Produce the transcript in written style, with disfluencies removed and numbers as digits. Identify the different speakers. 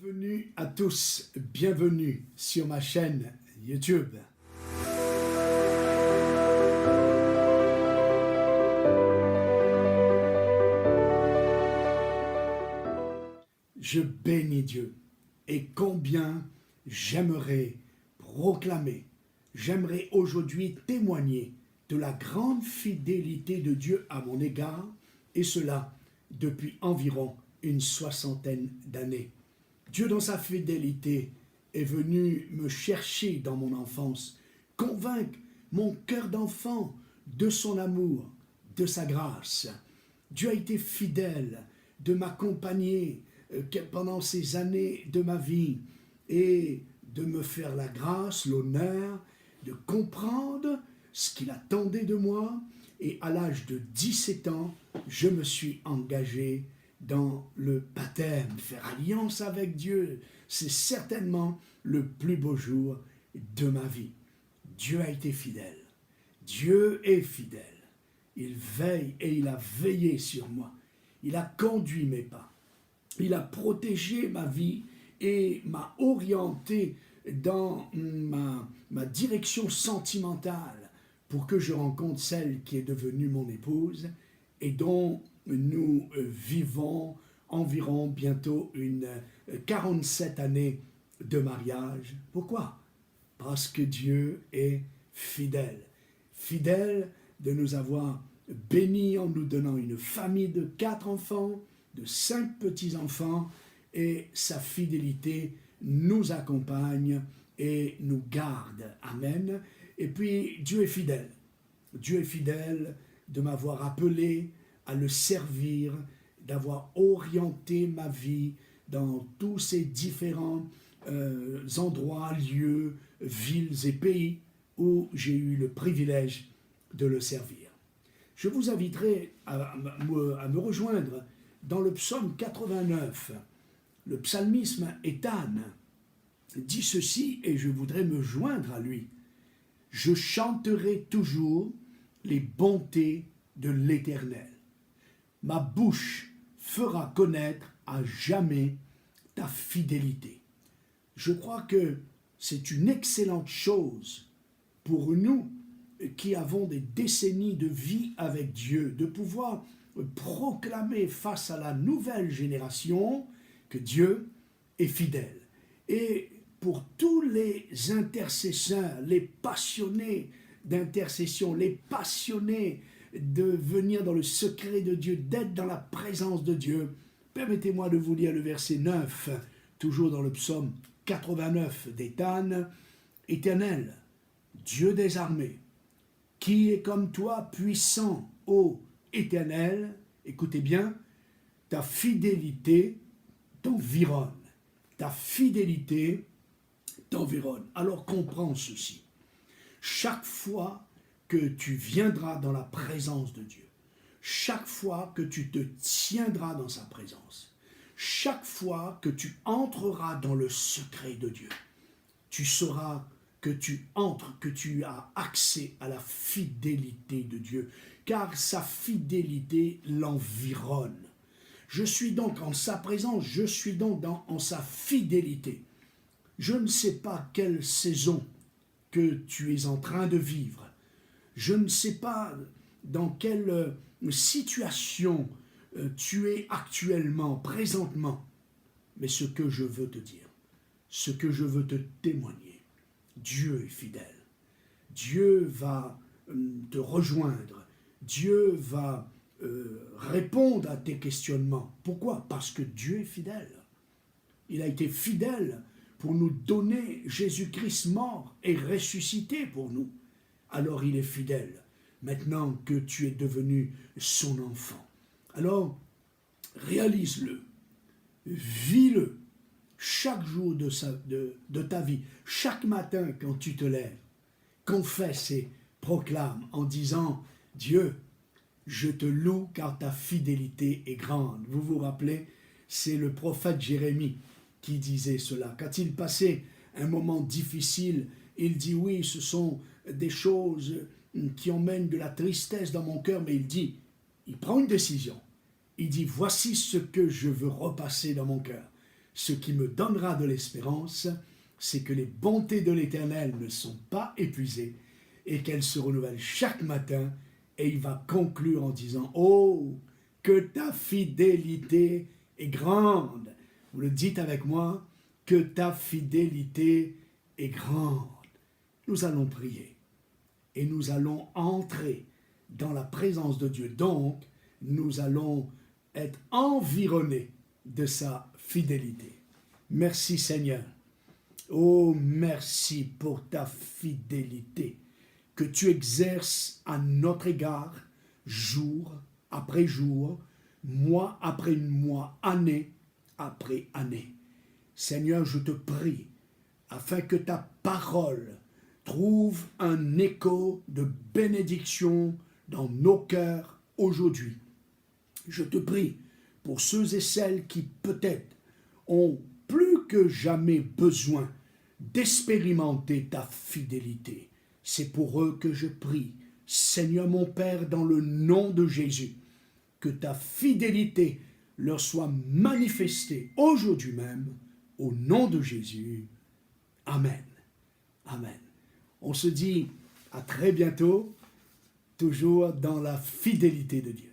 Speaker 1: Bienvenue à tous, bienvenue sur ma chaîne YouTube. Je bénis Dieu et combien j'aimerais proclamer, j'aimerais aujourd'hui témoigner de la grande fidélité de Dieu à mon égard, et cela depuis environ une soixantaine d'années. Dieu, dans sa fidélité, est venu me chercher dans mon enfance, convaincre mon cœur d'enfant de son amour, de sa grâce. Dieu a été fidèle de m'accompagner pendant ces années de ma vie et de me faire la grâce, l'honneur de comprendre ce qu'il attendait de moi. Et à l'âge de 17 ans, je me suis engagé dans le baptême. Faire alliance avec Dieu, c'est certainement le plus beau jour de ma vie. Dieu a été fidèle. Dieu est fidèle. Il veille et il a veillé sur moi. Il a conduit mes pas. Il a protégé ma vie et m'a orienté dans ma direction sentimentale pour que je rencontre celle qui est devenue mon épouse et dont nous vivons environ bientôt une 47 années de mariage. Pourquoi? Parce que Dieu est fidèle. Fidèle de nous avoir bénis en nous donnant une famille de 4 enfants, de 5 petits-enfants, et sa fidélité nous accompagne et nous garde. Amen. Et puis Dieu est fidèle. Dieu est fidèle de m'avoir appelé à le servir, d'avoir orienté ma vie dans tous ces différents endroits, lieux, villes et pays où j'ai eu le privilège de le servir. Je vous inviterai à me rejoindre dans le psaume 89. Le psalmisme Étan dit ceci et je voudrais me joindre à lui. Je chanterai toujours les bontés de l'Éternel. Ma bouche fera connaître à jamais ta fidélité. Je crois que c'est une excellente chose pour nous qui avons des décennies de vie avec Dieu, de pouvoir proclamer face à la nouvelle génération que Dieu est fidèle. Et pour tous les intercesseurs, les passionnés d'intercession, les passionnés de venir dans le secret de Dieu, d'être dans la présence de Dieu, permettez-moi de vous lire le verset 9, toujours dans le psaume 89 d'Étan. Éternel, Dieu des armées, qui est comme toi puissant, ô Éternel, écoutez bien, ta fidélité t'environne. Ta fidélité t'environne. Alors comprends ceci. Chaque fois que tu viendras dans la présence de Dieu, chaque fois que tu te tiendras dans sa présence, chaque fois que tu entreras dans le secret de Dieu, tu sauras que tu entres, que tu as accès à la fidélité de Dieu, car sa fidélité l'environne. Je suis donc en sa présence, je suis donc en sa fidélité. Je ne sais pas quelle saison que tu es en train de vivre. Je ne sais pas dans quelle situation tu es actuellement, présentement. Mais ce que je veux te dire, ce que je veux te témoigner, Dieu est fidèle. Dieu va te rejoindre. Dieu va répondre à tes questionnements. Pourquoi? Parce que Dieu est fidèle. Il a été fidèle pour nous donner Jésus-Christ mort et ressuscité pour nous. Alors il est fidèle, maintenant que tu es devenu son enfant. Alors, réalise-le, vis-le chaque jour de ta vie, chaque matin quand tu te lèves. Confesse et proclame en disant, Dieu, je te loue car ta fidélité est grande. Vous vous rappelez, c'est le prophète Jérémie qui disait cela. Quand il passait un moment difficile, il dit oui, ce sont des choses qui emmènent de la tristesse dans mon cœur, mais il prend une décision. Il dit, voici ce que je veux repasser dans mon cœur. Ce qui me donnera de l'espérance, c'est que les bontés de l'Éternel ne sont pas épuisées et qu'elles se renouvellent chaque matin. Et il va conclure en disant, « Oh, que ta fidélité est grande. » Vous le dites avec moi, « Que ta fidélité est grande. » Nous allons prier et nous allons entrer dans la présence de Dieu. Donc, nous allons être environnés de sa fidélité. Merci Seigneur. Oh, merci pour ta fidélité que tu exerces à notre égard, jour après jour, mois après mois, année après année. Seigneur, je te prie, afin que ta parole trouve un écho de bénédiction dans nos cœurs aujourd'hui. Je te prie pour ceux et celles qui peut-être ont plus que jamais besoin d'expérimenter ta fidélité. C'est pour eux que je prie, Seigneur mon Père, dans le nom de Jésus, que ta fidélité leur soit manifestée aujourd'hui même, au nom de Jésus. Amen. Amen. On se dit à très bientôt, toujours dans la fidélité de Dieu.